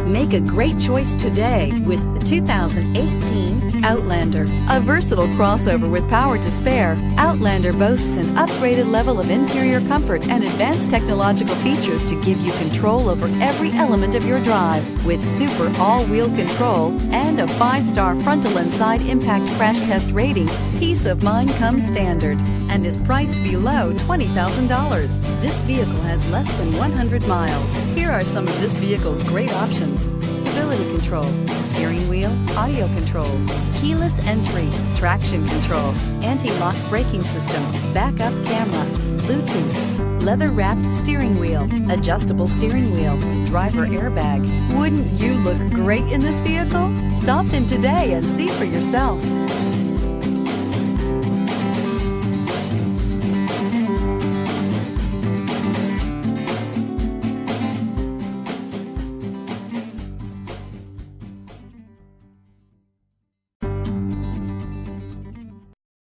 Make a great choice today with the 2018 Outlander. A versatile crossover with power to spare, Outlander boasts an upgraded level of interior comfort and advanced technological features to give you control over every element of your drive. With super all-wheel control and a 5-star frontal and side impact crash test rating, peace of mind comes standard and is priced below $20,000. This vehicle has less than 100 miles. Here are some of this vehicle's great options: stability control, steering wheel audio controls, keyless entry, traction control, anti-lock braking system, backup camera, Bluetooth, leather-wrapped steering wheel, adjustable steering wheel, driver airbag. Wouldn't you look great in this vehicle? Stop in today and see for yourself.